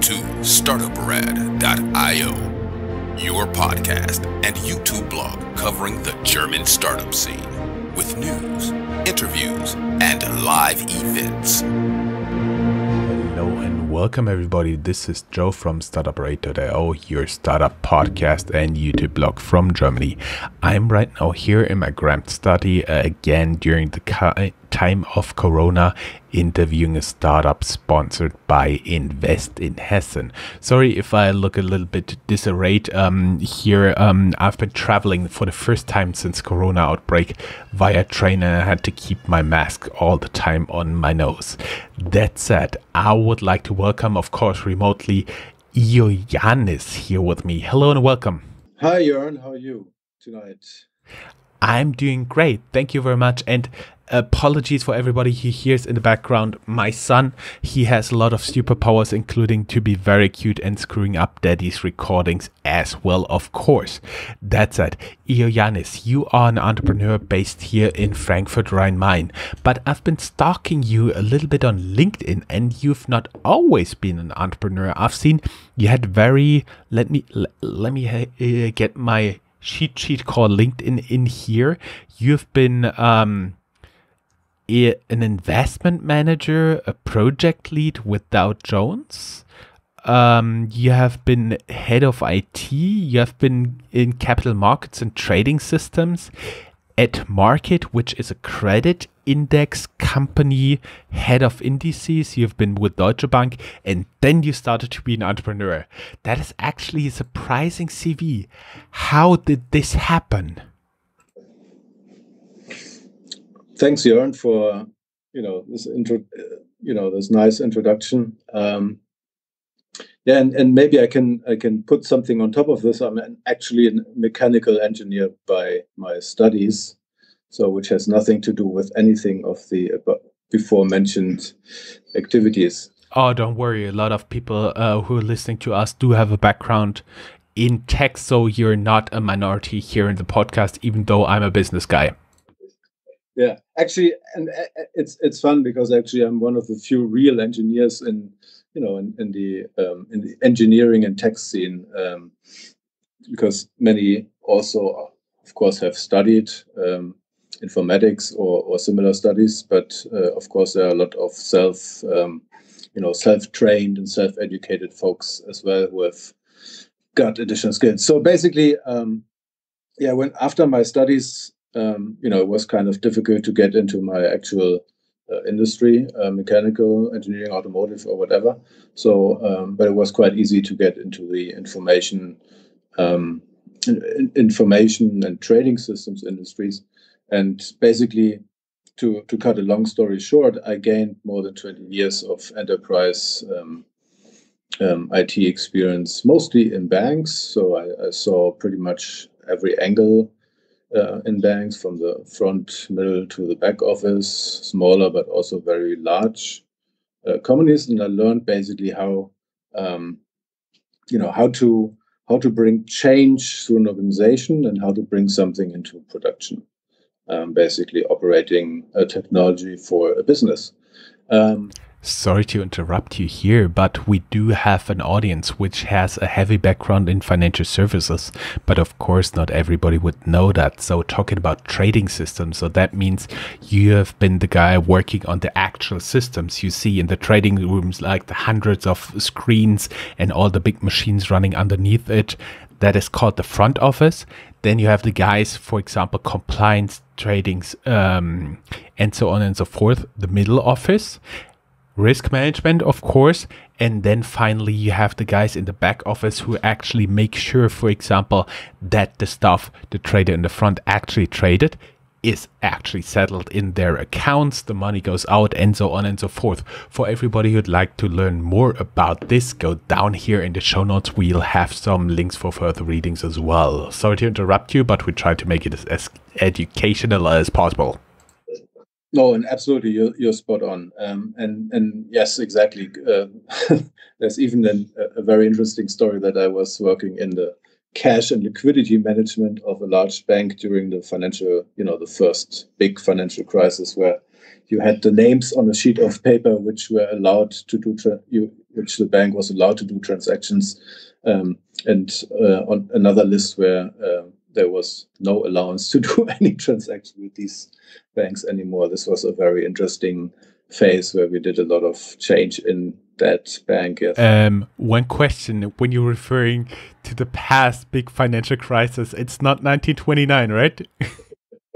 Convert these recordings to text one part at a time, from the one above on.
to Startuprad.io, your podcast and YouTube blog covering the German startup scene with news, interviews, and live events. Hello and welcome everybody. This is Joe from Startuprad.io, your startup podcast and YouTube blog from Germany. I'm right now here in my grad study again during the time of Corona, interviewing a startup sponsored by Invest in Hessen. Sorry if I look a little bit disarrayed here. I've been traveling for the first time since Corona outbreak via train, and I had to keep my mask all the time on my nose. That said, I would like to welcome, of course, remotely, Ioannis here with me. Hello and welcome. Hi, Jörn. How are you tonight? I'm doing great. Thank you very much. And apologies for everybody who hears in the background. My son, he has a lot of superpowers, including to be very cute and screwing up daddy's recordings as well, of course. That said, Ioannis, you are an entrepreneur based here in Frankfurt, Rhine-Main. But I've been stalking you a little bit on LinkedIn, and you've not always been an entrepreneur. I've seen you had very, let me get my cheat sheet called LinkedIn in here. You've been an investment manager, a project lead with Dow Jones. You have been head of IT. You have been in capital markets and trading systems at Market, which is a credit index company, head of indices. You've been with Deutsche Bank, and then you started to be an entrepreneur. That is actually a surprising CV. How did this happen? Thanks, Jörn, for this nice introduction. And maybe I can put something on top of this. I'm actually a mechanical engineer by my studies, so which has nothing to do with anything of the before mentioned activities. Oh, don't worry. A lot of people who are listening to us do have a background in tech, so you're not a minority here in the podcast, even though I'm a business guy. Yeah, actually, and it's fun because actually I'm one of the few real engineers in the engineering and tech scene, because many also, of course, have studied informatics or similar studies, but of course there are a lot of self-trained and self-educated folks as well who have got additional skills. So basically, when after my studies, it was kind of difficult to get into my actual industry, mechanical engineering, automotive, or whatever. So, but it was quite easy to get into the information and trading systems industries. And basically, to cut a long story short, I gained more than 20 years of enterprise IT experience, mostly in banks. So I saw pretty much every angle in banks, from the front, middle to the back office, smaller but also very large companies, and I learned basically how to bring change through an organization and how to bring something into production. Basically, operating a technology for a business. Sorry to interrupt you here, but we do have an audience which has a heavy background in financial services, but of course not everybody would know that. So talking about trading systems, so that means you have been the guy working on the actual systems you see in the trading rooms, like the hundreds of screens and all the big machines running underneath it. That is called the front office. Then you have the guys, for example, compliance tradings, and so on and so forth, the middle office. Risk management, of course, and then finally you have the guys in the back office who actually make sure, for example, that the stuff the trader in the front actually traded is actually settled in their accounts, the money goes out, and so on and so forth. For everybody who'd like to learn more about this, go down here in the show notes. We'll have some links for further readings as well. Sorry to interrupt you, but we try to make it as educational as possible. No, and absolutely, you're spot on. And yes, exactly. There's even a very interesting story that I was working in the cash and liquidity management of a large bank during the the first big financial crisis, where you had the names on a sheet of paper which were allowed to do which the bank was allowed to do transactions, and on another list where there was no allowance to do any transaction with these banks anymore. This was a very interesting phase where we did a lot of change in that bank. Yes. One question: when you're referring to the past big financial crisis, it's not 1929, right?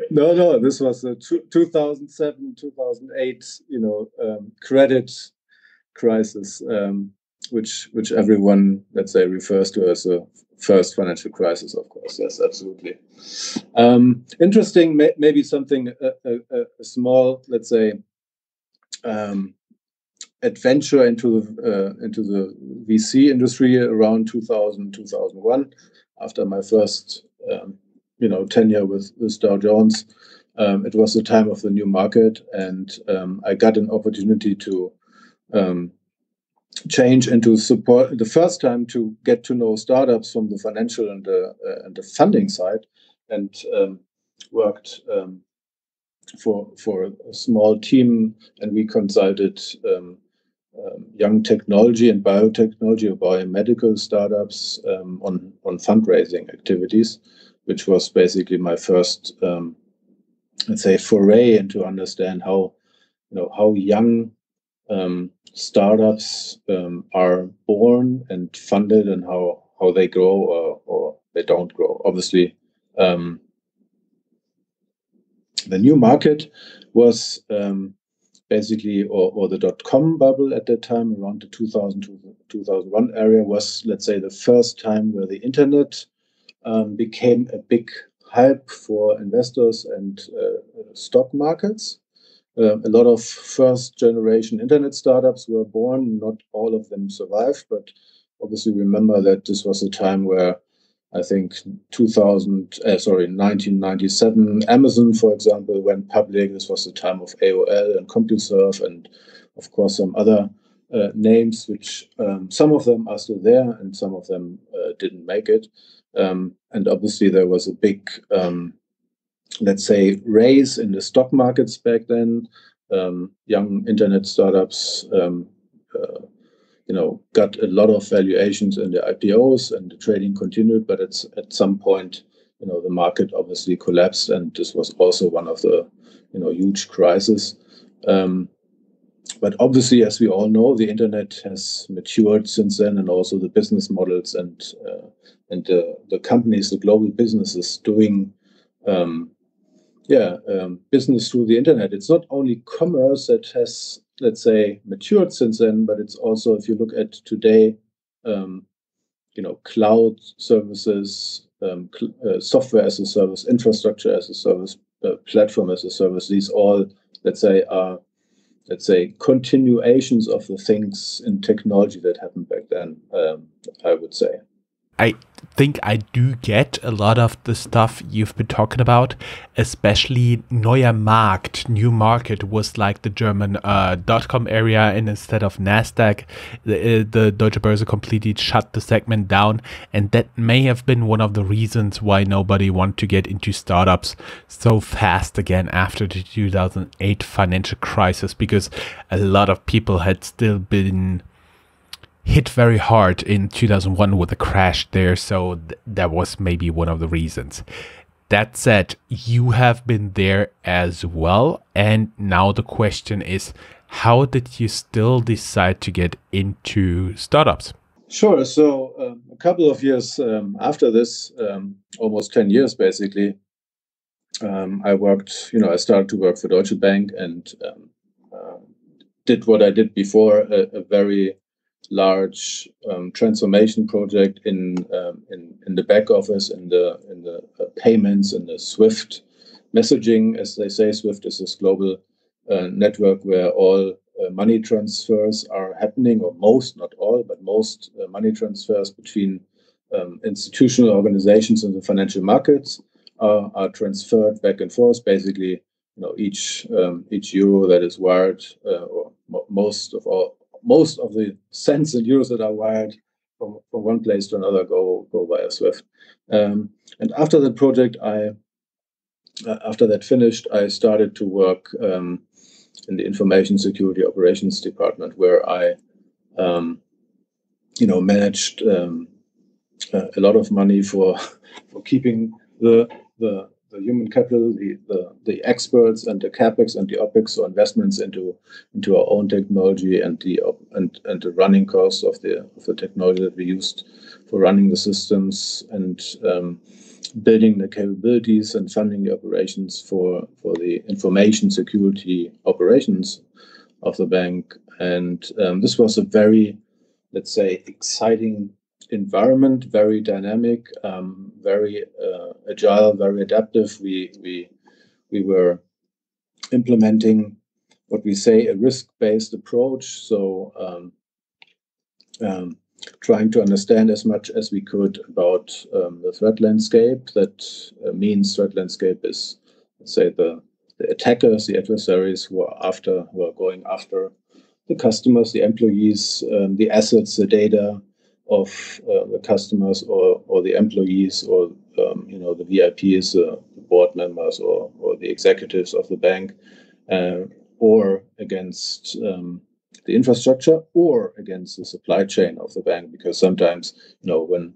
No, this was the 2007, 2008, credit crisis, which everyone, let's say, refers to as a first financial crisis, of course. Yes, absolutely. Interesting, maybe something, a small, let's say, adventure into the VC industry around 2000, 2001, after my first tenure with Dow Jones. It was the time of the new market, and I got an opportunity to change into support, the first time to get to know startups from the financial and the funding side, and worked for a small team, and we consulted young technology and biotechnology or biomedical startups on fundraising activities, which was basically my first, let's say, foray into understand how young startups are born and funded, and how they grow or they don't grow. Obviously, the new market was basically, or the dot-com bubble at that time, around the 2000 to 2001 area, was, let's say, the first time where the internet became a big hype for investors and stock markets. A lot of first-generation internet startups were born. Not all of them survived, but obviously remember that this was a time where I think 1997, Amazon, for example, went public. This was the time of AOL and CompuServe, and of course some other names, which some of them are still there and some of them didn't make it. And obviously there was a big, let's say, raise in the stock markets back then. Young internet startups got a lot of valuations in the IPOs, and the trading continued, but at some point, the market obviously collapsed, and this was also one of the, huge crises. But obviously, as we all know, the internet has matured since then, and also the business models and the companies, the global businesses doing business through the internet. It's not only commerce that has, let's say, matured since then, but it's also, if you look at today, cloud services, software as a service, infrastructure as a service, platform as a service. These all, let's say, are, continuations of the things in technology that happened back then, I would say. I think I do get a lot of the stuff you've been talking about, especially neuer Markt. New market was like the German .com area, and instead of Nasdaq, the Deutsche Börse completely shut the segment down, and that may have been one of the reasons why nobody wanted to get into startups so fast again after the 2008 financial crisis, because a lot of people had still been hit very hard in 2001 with a crash there, so that was maybe one of the reasons. That said, you have been there as well, and now the question is, how did you still decide to get into startups? Sure. So a couple of years after this, almost 10 years basically, I started to work for Deutsche Bank, and did what I did before, a very large transformation project in the back office, in the payments, in the SWIFT messaging, as they say. SWIFT is this global network where all money transfers are happening, or most, not all, but most money transfers between institutional organizations in the financial markets are transferred back and forth. Basically, each euro that is wired, or most of the cents and euros that are wired from one place to another go via SWIFT. And after that project, after that finished, I started to work in the information security operations department, where I managed a lot of money for keeping the human capital, the experts, and the capex and the opex, so investments into our own technology, and the running costs of the technology that we used for running the systems, and building the capabilities and funding the operations for the information security operations of the bank. And this was a very, let's say, exciting environment, very dynamic, very agile, very adaptive. We were implementing what we say a risk-based approach. So trying to understand as much as we could about the threat landscape. That means threat landscape is, let's say, the attackers, the adversaries who are going after the customers, the employees, the assets, the data of the customers or the employees, or the VIPs, the board members, or the executives of the bank, or against the infrastructure, or against the supply chain of the bank. Because sometimes, when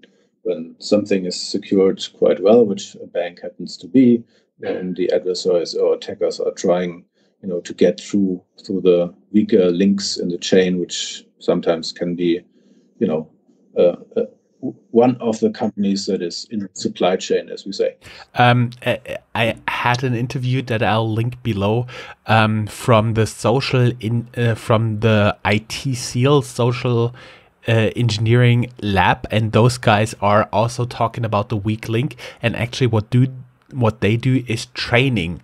something is secured quite well, which a bank happens to be, then the adversaries or attackers are trying to get through the weaker links in the chain, which sometimes can be one of the companies that is in supply chain, as we say. I had an interview that I'll link below from the from the IT SEAL social engineering lab, and those guys are also talking about the weak link. And actually, what they do is training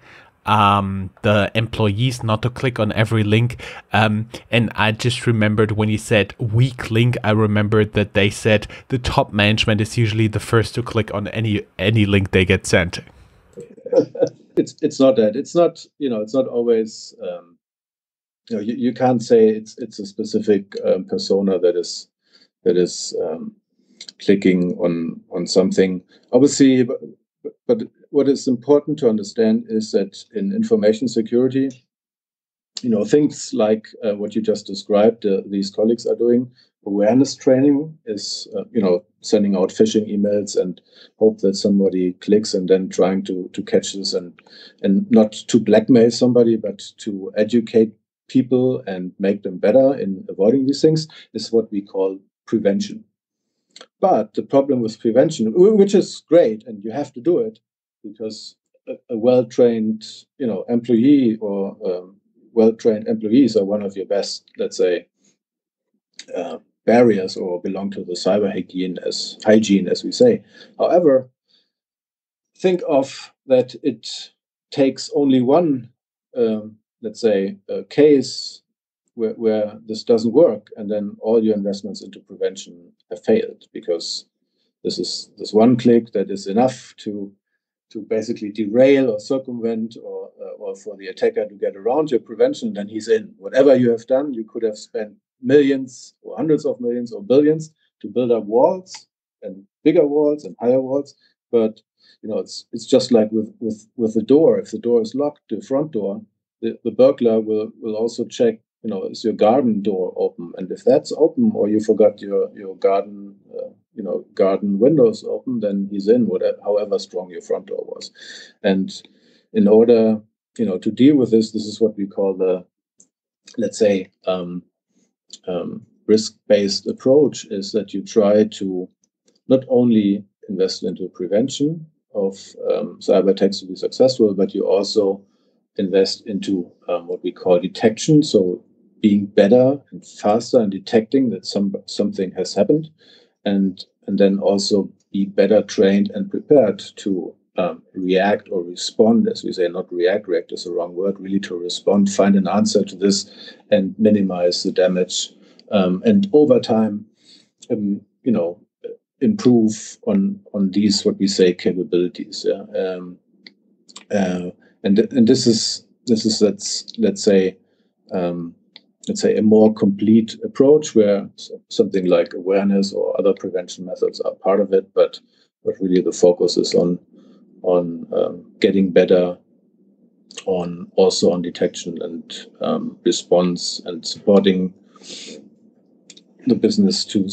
the employees not to click on every link. And I just remembered when you said weak link, I remembered that they said the top management is usually the first to click on any link they get sent. It's not that. It's not, it's not always, you can't say it's a specific persona that is clicking on something. Obviously, but what is important to understand is that in information security, things like what you just described, these colleagues are doing. Awareness training is, sending out phishing emails and hope that somebody clicks, and then trying to catch this, and not to blackmail somebody, but to educate people and make them better in avoiding these things, is what we call prevention. But the problem with prevention, which is great, and you have to do it, because a well-trained, employee, or well-trained employees are one of your best, let's say, barriers, or belong to the cyber hygiene, as we say. However, think of that it takes only one, let's say, case where this doesn't work, and then all your investments into prevention have failed, because this one click that is enough to basically derail or circumvent, or for the attacker to get around your prevention. Then he's in. Whatever you have done, you could have spent millions or hundreds of millions or billions to build up walls, and bigger walls and higher walls. But it's just like with the door. If the door is locked, the front door, the burglar will also check, is your garden door open? And if that's open, or you forgot your garden garden windows open, then he's in, however strong your front door was. And in order to deal with this is what we call the, let's say, risk-based approach, is that you try to not only invest into prevention of cyber attacks to be successful, but you also invest into what we call detection. So being better and faster in detecting that something has happened, and then also be better trained and prepared to react or respond, as we say. Not react is the wrong word, really to respond, find an answer to this, and minimize the damage, and over time, improve on these, what we say, capabilities. And this is let's say a more complete approach, where something like awareness or other prevention methods are part of it, but really the focus is on getting better also on detection and response, and supporting the business to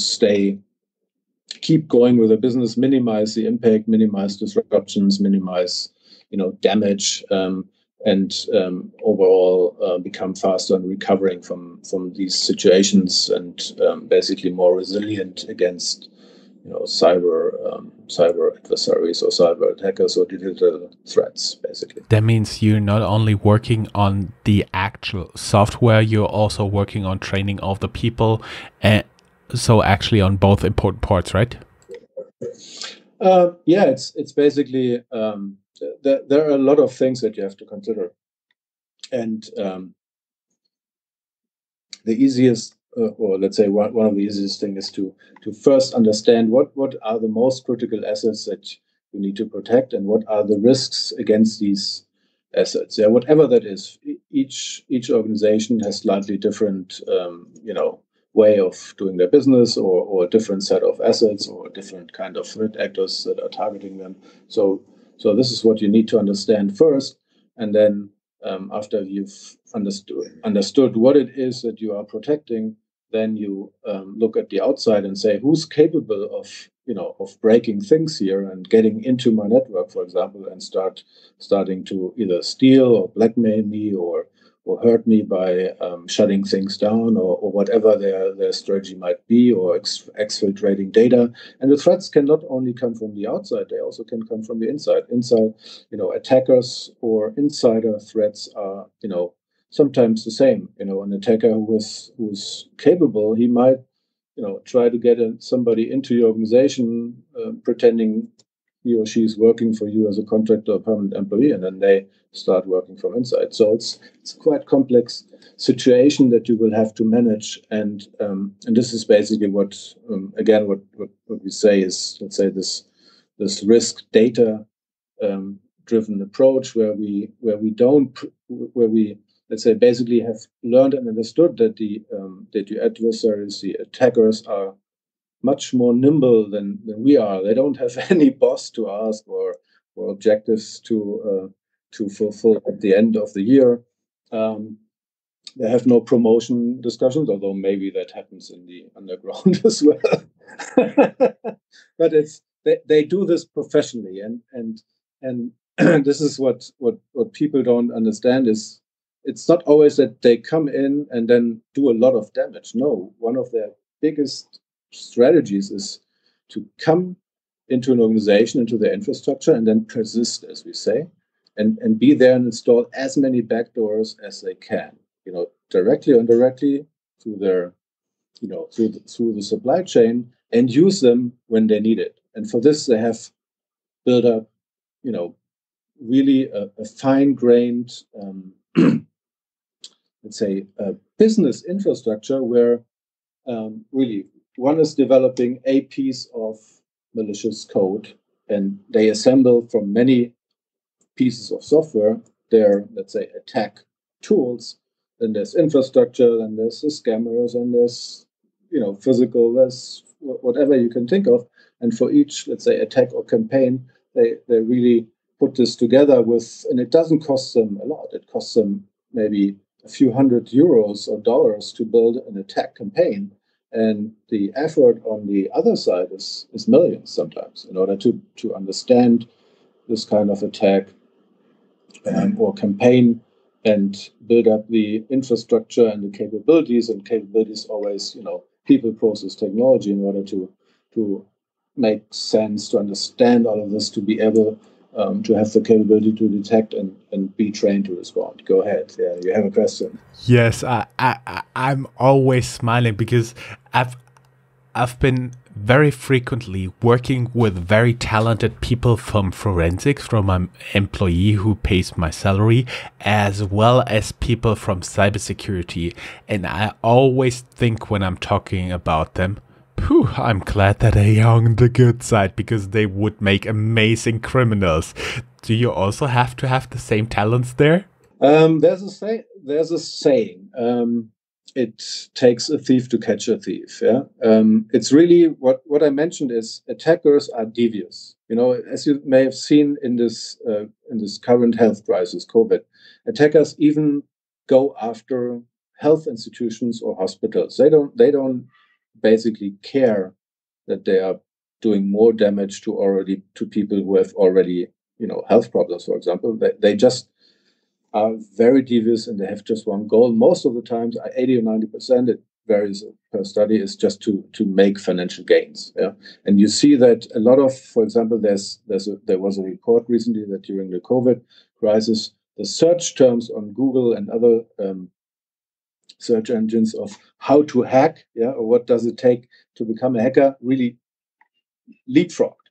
keep going with the business, minimize the impact, minimize disruptions, minimize damage, and overall become faster in recovering from these situations, and basically more resilient against cyber adversaries or cyber attackers or digital threats, basically. That means you're not only working on the actual software, you're also working on training of the people, and so actually on both important parts, right? Yeah, it's basically there are a lot of things that you have to consider, and the easiest, or let's say one of the easiest things, is to first understand what are the most critical assets that you need to protect, and what are the risks against these assets. Yeah, whatever that is, each organization has slightly different, way of doing their business, or a different set of assets, or a different kind of threat actors that are targeting them. So this is what you need to understand first, and then after you've understood what it is that you are protecting, then you look at the outside and say, who's capable of breaking things here and getting into my network, for example, and starting to either steal or blackmail me, or hurt me by shutting things down, or whatever their strategy might be, or exfiltrating data. And the threats can not only come from the outside, they also can come from the inside. Attackers or insider threats are, sometimes the same. An attacker who's capable, he might, try to get somebody into your organization, pretending he or she is working for you as a contractor or permanent employee, and then they start working from inside. So it's a quite complex situation that you will have to manage, and this is basically what we say is, let's say, this risk data driven approach, where we let's say basically have learned and understood that the adversaries, the attackers, are much more nimble than we are. They don't have any boss to ask, or objectives to fulfill at the end of the year. They have no promotion discussions, although maybe that happens in the underground as well. But they do this professionally, and this is what people don't understand is, it's not always that they come in and then do a lot of damage. No, one of their biggest strategies is to come into an organization, into their infrastructure, and then persist, as we say, and be there and install as many backdoors as they can, directly or indirectly, through their, through the supply chain, and use them when they need it. And for this, they have built up, really a fine-grained, let's say, business infrastructure, where really one is developing a piece of malicious code, and they assemble from many pieces of software their, let's say, attack tools. Then there's infrastructure, then there's the scammers, and there's physical, there's whatever you can think of. And for each, let's say, attack or campaign, they really put this together with, and it doesn't cost them a lot. It costs them maybe a few €100 or dollars to build an attack campaign. And the effort on the other side is millions sometimes, in order to understand this kind of attack or campaign, and build up the infrastructure and the capabilities. And capabilities always, people, process, technology, in order to make sense, to understand all of this, to be able to have the capability to detect and be trained to respond. Go ahead. Yeah, you have a question. Yes, I'm always smiling because I've been very frequently working with very talented people from forensics, from my employee who pays my salary, as well as people from cybersecurity. And I always think, when I'm talking about them, I'm glad that they are on the good side, because they would make amazing criminals. Do you also have to have the same talents there? There's a saying. It takes a thief to catch a thief. Yeah, it's really what I mentioned is, attackers are devious. As you may have seen in this current health crisis, COVID, attackers even go after health institutions or hospitals. They don't basically care that they are doing more damage to people who have already, health problems, for example. They just are very devious and they have just one goal. Most of the times, 80 or 90%, it varies per study, is just to make financial gains. Yeah, and you see that a lot of, for example, there was a report recently that during the COVID crisis, the search terms on Google and other search engines of how to hack, or what does it take to become a hacker, really leapfrogged,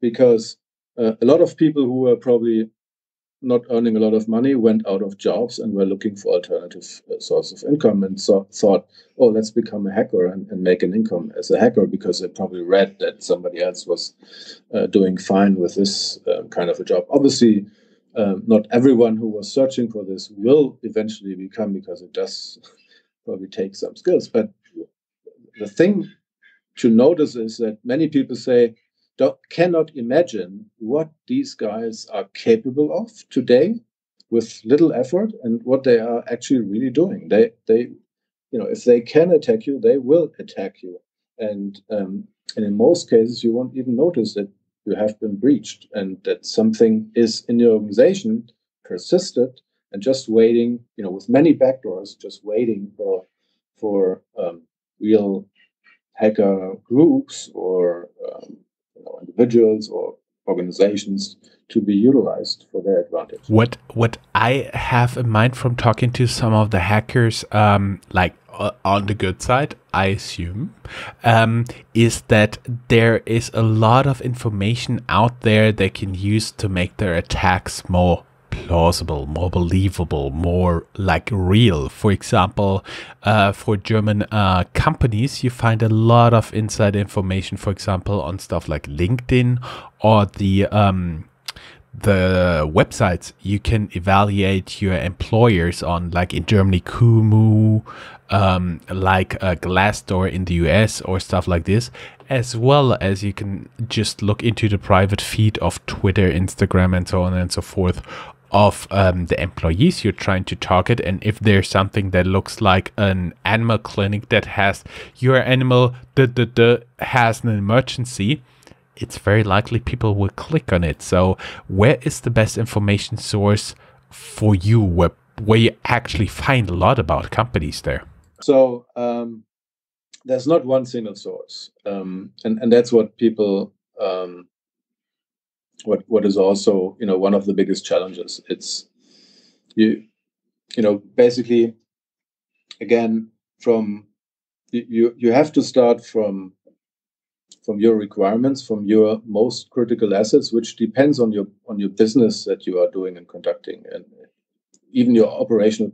because a lot of people who were probably not earning a lot of money went out of jobs and were looking for alternative sources of income, and thought, oh, let's become a hacker and make an income as a hacker, because they probably read that somebody else was doing fine with this kind of a job. Obviously, not everyone who was searching for this will eventually become, because it does probably take some skills. But the thing to notice is that many people cannot imagine what these guys are capable of today with little effort, and what they are actually really doing. They if they can attack you, they will attack you, and in most cases you won't even notice that you have been breached and that something is in your organization persisted and just waiting, with many backdoors, just waiting for real hacker groups or individuals or organizations to be utilized for their advantage. What I have in mind from talking to some of the hackers, like on the good side, I assume, is that there is a lot of information out there they can use to make their attacks more plausible, more believable, more like real. For example, for German companies, you find a lot of inside information, for example, on stuff like LinkedIn or the websites you can evaluate your employers on, like in Germany, Kumu, like Glassdoor in the US or stuff like this, as well as you can just look into the private feed of Twitter, Instagram, and so on and so forth of the employees you're trying to target. And if there's something that looks like an animal clinic that has your animal has an emergency, it's very likely people will click on it. So where is the best information source for you where you actually find a lot about companies there? So there's not one single source, and that's what people what is also one of the biggest challenges. It's basically, again, from you have to start from your requirements, from your most critical assets, which depends on your business that you are doing and conducting, and even your operational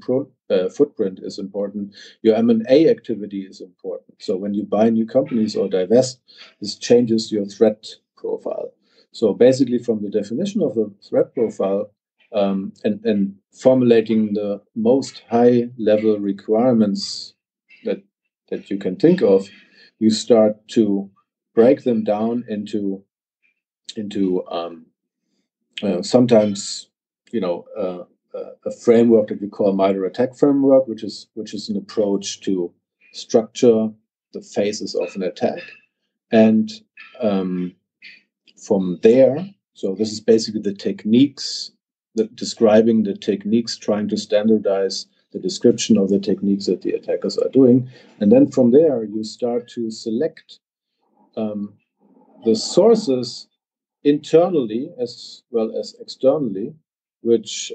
footprint is important. Your M&A activity is important. So when you buy new companies or divest, this changes your threat profile. So basically, from the definition of the threat profile and formulating the most high-level requirements that you can think of, you start to break them down into sometimes a framework that we call MITRE ATT&CK framework, which is an approach to structure the phases of an attack, and from there, so this is basically the techniques, describing the techniques, trying to standardize the description of the techniques that the attackers are doing, and then from there you start to select the sources internally as well as externally, which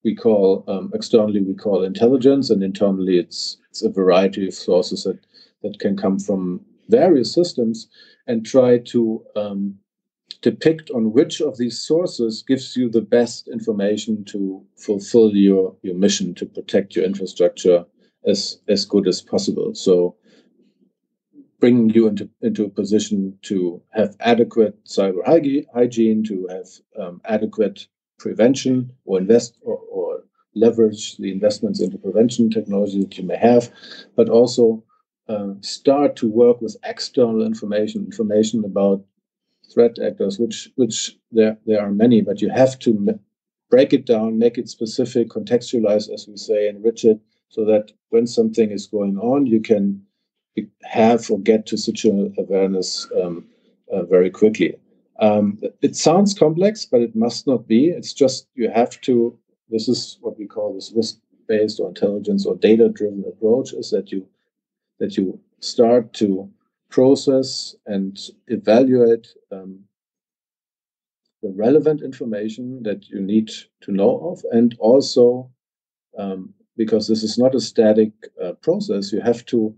we call externally we call intelligence, and internally it's a variety of sources that can come from various systems, and try to depict on which of these sources gives you the best information to fulfill your mission to protect your infrastructure as good as possible. So bringing you into a position to have adequate cyber hygiene, to have adequate prevention, or invest or leverage the investments into prevention technology that you may have, but also start to work with external information about threat actors, which there are many, but you have to break it down, make it specific, contextualize, as we say, enrich it, so that when something is going on, you can have or get to situational awareness very quickly. It sounds complex, but it must not be. It's just you have to. This is what we call this risk-based or intelligence or data-driven approach. Is that you start to process and evaluate the relevant information that you need to know of, and also because this is not a static process, you have to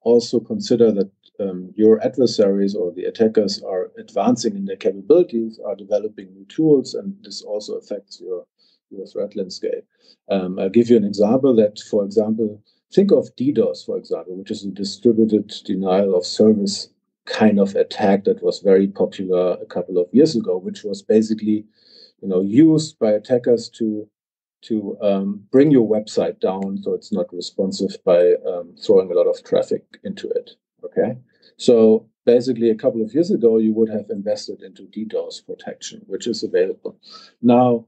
also consider that your adversaries or the attackers are advancing in their capabilities, are developing new tools, and this also affects your threat landscape. I'll give you an example that, for example, think of DDoS, for example, which is a distributed denial of service kind of attack that was very popular a couple of years ago, which was basically, used by attackers to bring your website down so it's not responsive by throwing a lot of traffic into it. Okay, so basically a couple of years ago you would have invested into DDoS protection, which is available now.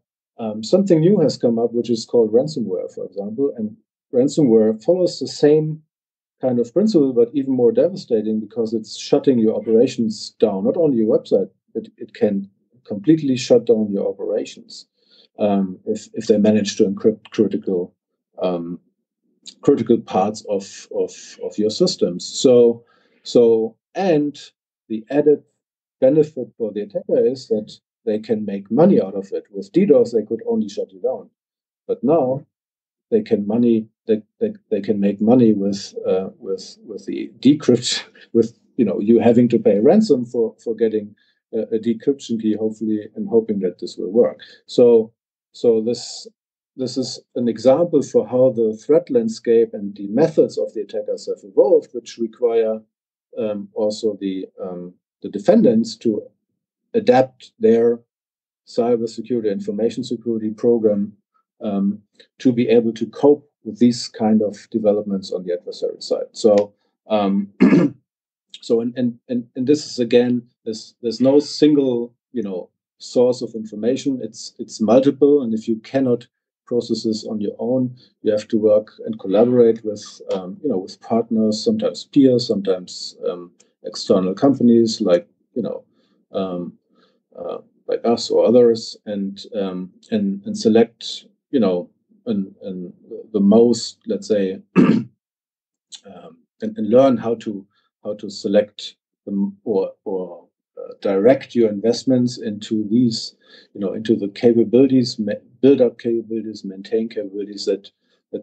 Something new has come up, which is called ransomware, for example, and ransomware follows the same kind of principle, but even more devastating because it's shutting your operations down, not only your website, but it can completely shut down your operations if they manage to encrypt critical parts of your systems. So and the added benefit for the attacker is that they can make money out of it. With DDoS, they could only shut you down, but now they can make money with the decrypt, with you having to pay ransom for getting a decryption key, hopefully, and hoping that this will work. So this is an example for how the threat landscape and the methods of the attackers have evolved, which require also the defendants to adapt their cybersecurity, information security program to be able to cope with these kind of developments on the adversary side. So, and this is again, there's no single source of information. It's multiple, and if you cannot process this on your own, you have to work and collaborate with with partners, sometimes peers, sometimes external companies like like us or others, and select the most, let's say, and learn how to select them or direct your investments into these, into the capabilities, build up capabilities, maintain capabilities that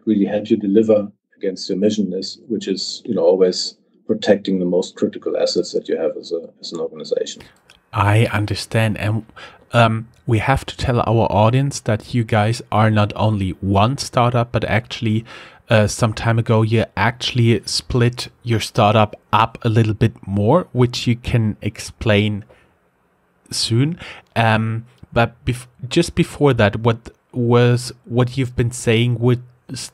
really help you deliver against your mission, which is always protecting the most critical assets that you have as an organization. I understand. And we have to tell our audience that you guys are not only one startup, but actually some time ago, you actually split your startup up a little bit more, which you can explain soon. But just before that, what you've been saying, was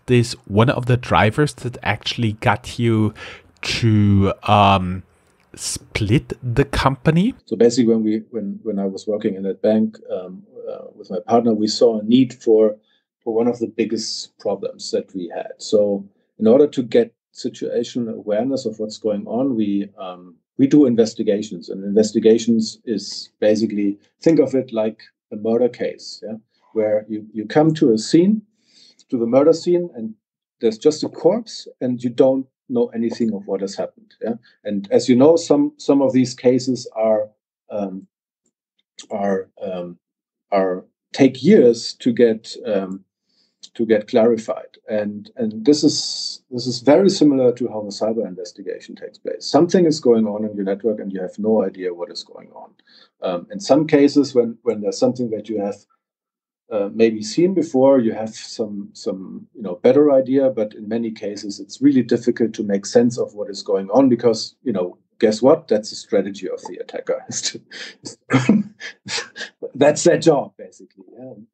this one of the drivers that actually got you to split the company? So basically, when I was working in that bank with my partner, we saw a need for one of the biggest problems that we had. So in order to get situational awareness of what's going on, we do investigations, and investigations is basically, think of it like a murder case, where you come to the murder scene, and there's just a corpse, and you don't know anything of what has happened. And as you know, some of these cases are take years to get clarified, and this is very similar to how a cyber investigation takes place. Something is going on in your network, and you have no idea what is going on. In some cases, when there's something that you have maybe seen before, you have some better idea, but in many cases it's really difficult to make sense of what is going on, because guess what? That's the strategy of the attacker. That's their job, basically.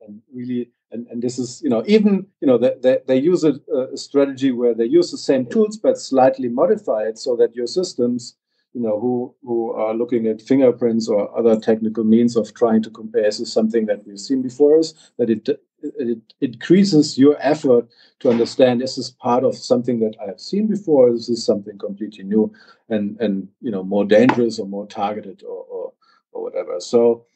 And really, and this is even they use a strategy where they use the same tools but slightly modify it so that your systems, who are looking at fingerprints or other technical means of trying to compare, is something that we've seen before, is that it increases your effort to understand, is this part of something that I have seen before, or is this something completely new and more dangerous or more targeted or whatever. So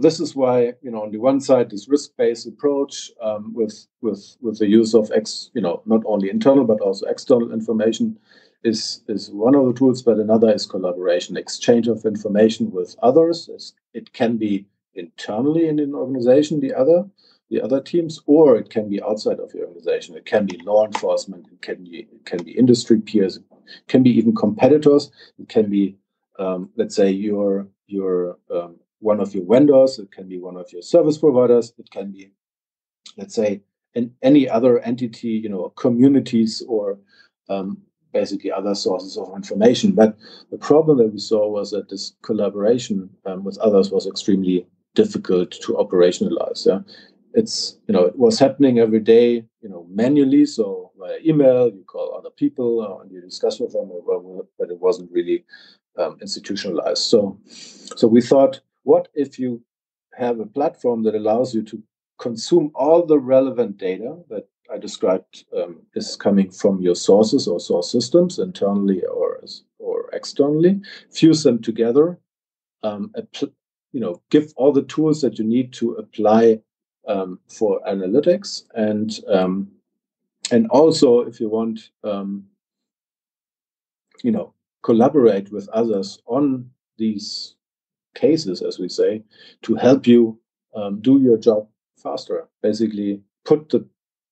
this is why, on the one side, this risk-based approach with the use of not only internal but also external information is one of the tools, but another is collaboration, exchange of information with others. It can be internally in an organization, the other teams, or it can be outside of the organization. It can be law enforcement, it can be industry peers, it can be even competitors, it can be let's say your one of your vendors, it can be one of your service providers, it can be, let's say, any other entity, communities or basically other sources of information. But the problem that we saw was that this collaboration with others was extremely difficult to operationalize. Yeah? It was happening every day, manually. So via email, you call other people and you discuss with them, but it wasn't really institutionalized. So we thought, what if you have a platform that allows you to consume all the relevant data that I described is coming from your sources or source systems, internally or externally, fuse them together, give all the tools that you need to apply for analytics, and also, if you want, collaborate with others on these cases, as we say, to help you do your job faster. Basically, put the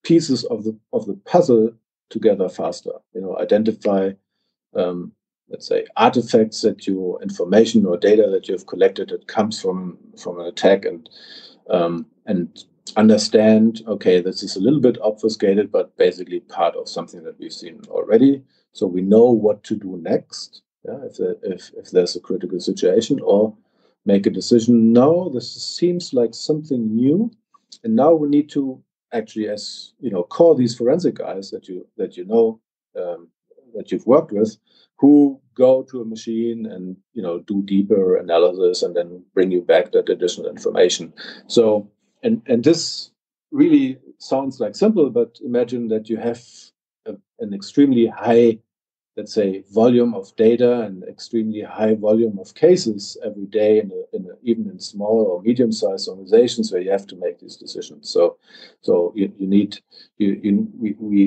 pieces of the puzzle together faster. Identify, let's say, artifacts information or data that you've collected that comes from an attack, and understand, okay, this is a little bit obfuscated, but basically part of something that we've seen already. So we know what to do next, if there's a critical situation, or make a decision. No, this seems like something new, and now we need to actually, call these forensic guys that you've worked with, who go to a machine and do deeper analysis and then bring you back that additional information. So and this really sounds like simple, but imagine that you have an extremely high, let's say, volume of data and extremely high volume of cases every day, even in small or medium-sized organizations where you have to make these decisions. So we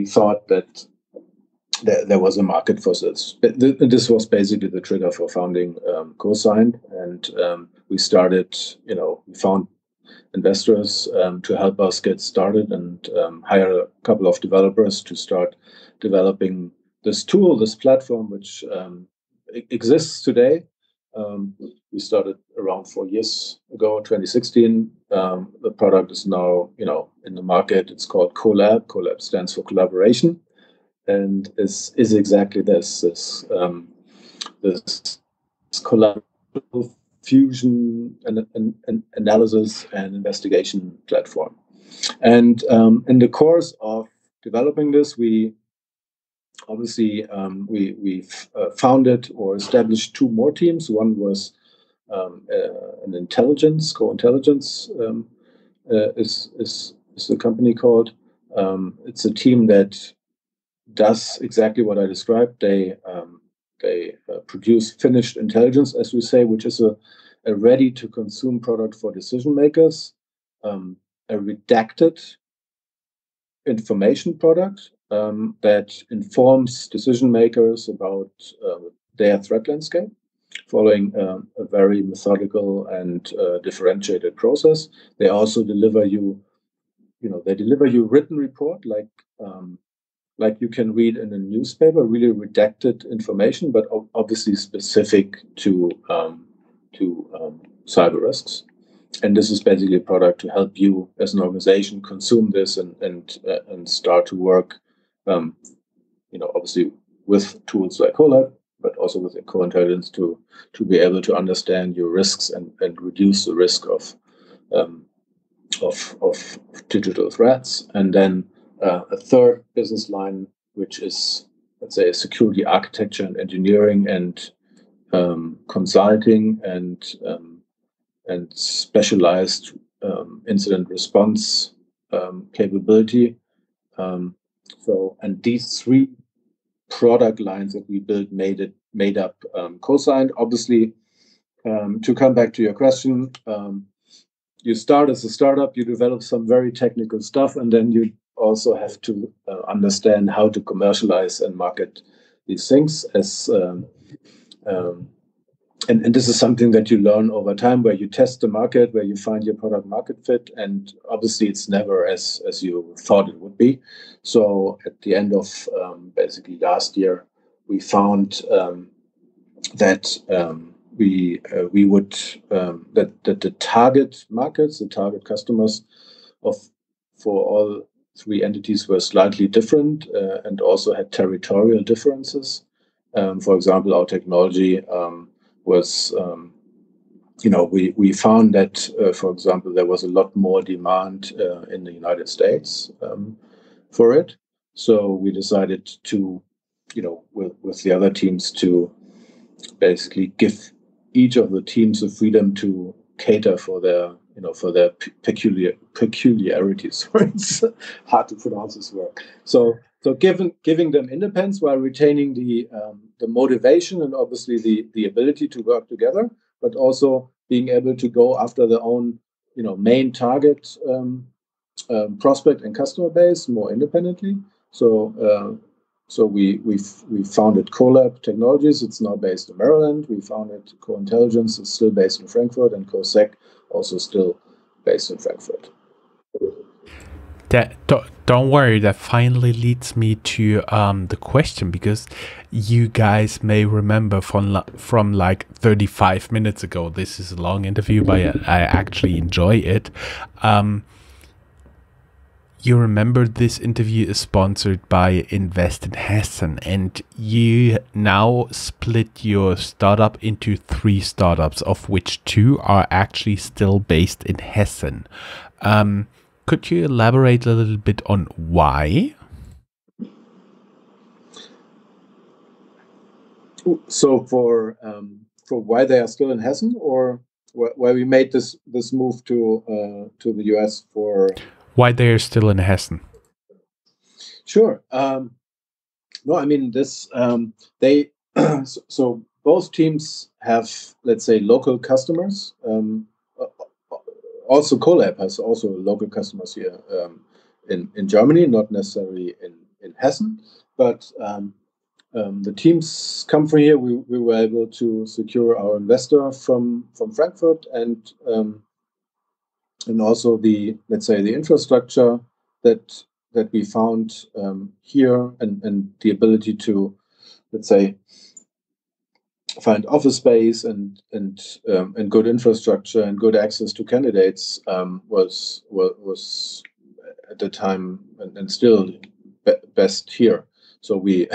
thought that there was a market for this. This was basically the trigger for founding QuoScient, and we started. We found investors to help us get started, and hire a couple of developers to start developing this tool, this platform, which exists today. We started around 4 years ago, 2016. The product is now, in the market. It's called Collab. Collab stands for collaboration, and is exactly this collaborative fusion and analysis and investigation platform. And in the course of developing this, we obviously we've founded or established 2 more teams. One was an intelligence, co-intelligence is the company called. It's a team that does exactly what I described. They produce finished intelligence, as we say, which is a ready-to-consume product for decision makers, a redacted information product that informs decision makers about their threat landscape, following a very methodical and differentiated process. They also deliver you, written report like you can read in a newspaper, really redacted information, but obviously specific to cyber risks. And this is basically a product to help you as an organization consume this and start to work, obviously with tools like Collab, but also with co-intelligence to be able to understand your risks and reduce the risk of digital threats. And then a third business line, which is, let's say, security architecture and engineering and consulting and specialized incident response capability. And these three product lines that we built made up QuoScient. Obviously, to come back to your question, you start as a startup, you develop some very technical stuff, and then you also have to understand how to commercialize and market these things. And this is something that you learn over time, where you test the market, where you find your product market fit, and obviously it's never as you thought it would be. So at the end of basically last year, we found that the target markets, the target customers for all three entities were slightly different and also had territorial differences. For example, our technology was, we found that, for example, there was a lot more demand in the United States for it. So we decided to, with the other teams, to basically give each of the teams the freedom to cater for their peculiarities. It's hard to pronounce this word. So giving them independence while retaining the motivation and obviously the ability to work together, but also being able to go after their own main target prospect and customer base more independently. So we founded CoLab Technologies. It's now based in Maryland. We founded Co-Intelligence. It's still based in Frankfurt, and QuoSec also still based in Frankfurt. Don't worry, that finally leads me to the question, because you guys may remember from like 35 minutes ago. This is a long interview, but I actually enjoy it. You remember this interview is sponsored by Invest in Hessen, and you now split your startup into 3 startups, of which 2 are actually still based in Hessen. Could you elaborate a little bit on why? So for why they are still in Hessen, or why we made this move to the US for why they are still in Hessen? Sure. No, I mean this. They so both teams have, let's say, local customers. Also, CoLab has also local customers here in Germany, not necessarily in Hessen, but the teams come from here. We were able to secure our investor from Frankfurt, and also the infrastructure that we found here, and the ability to, let's say, find office space and good infrastructure and good access to candidates was at the time and still best here. So we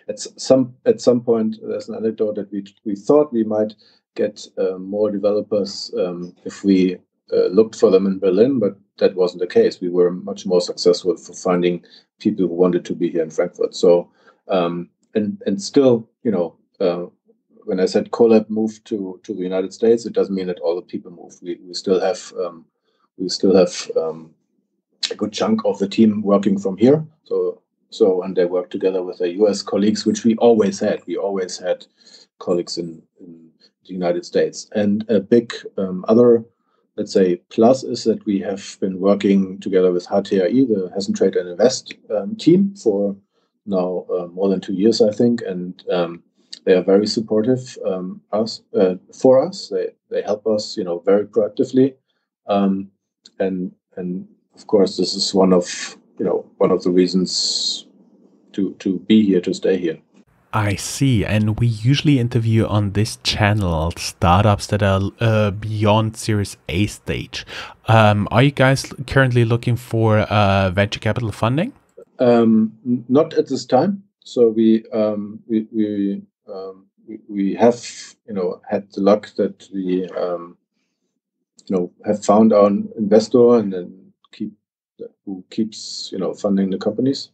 at some point, there's an anecdote that we thought we might get more developers if we looked for them in Berlin, but that wasn't the case. We were much more successful for finding people who wanted to be here in Frankfurt. So and still, when I said CoLab moved to the United States, it doesn't mean that all the people moved. We still have a good chunk of the team working from here. So and they work together with their US colleagues, which we always had. We always had colleagues in the United States. And a big other, let's say, plus is that we have been working together with HTRI, the Hessen Trade and Invest team, for now more than 2 years, I think. And they are very supportive for us. They help us, very proactively. And of course, this is one of the reasons to be here, to stay here. I see. And we usually interview on this channel startups that are beyond Series A stage. Are you guys currently looking for venture capital funding? Not at this time. So we have had the luck that we have found our investor, and then who keeps funding the companies.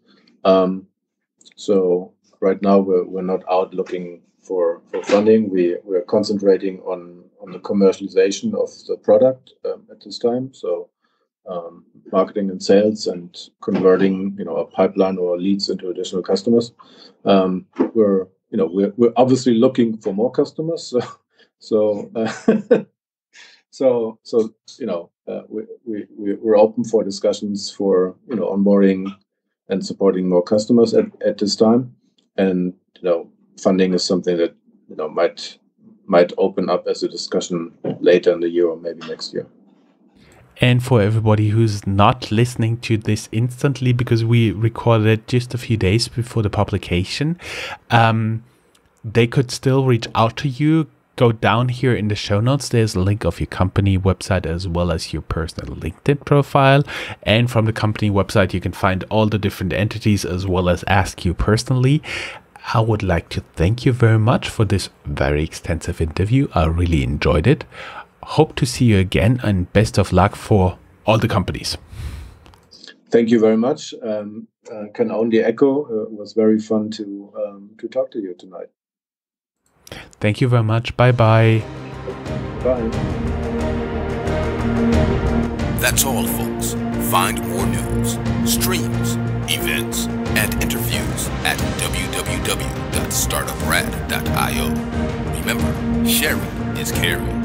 So right now we're not out looking for funding. We're concentrating on the commercialization of the product at this time. So marketing and sales and converting, a pipeline or leads into additional customers. We're obviously looking for more customers. We're open for discussions for onboarding and supporting more customers at this time, and funding is something that might open up as a discussion later in the year or maybe next year. And for everybody who's not listening to this instantly, because we recorded it just a few days before the publication, they could still reach out to you. Go down here in the show notes. There's a link of your company website as well as your personal LinkedIn profile. And from the company website, you can find all the different entities as well as ask you personally. I would like to thank you very much for this very extensive interview. I really enjoyed it. Hope to see you again, and best of luck for all the companies. Thank you very much. Can only echo. It was very fun to talk to you tonight. Thank you very much. Bye-bye. Bye. That's all, folks. Find more news, streams, events, and interviews at www.startuprad.io. Remember, sharing is caring.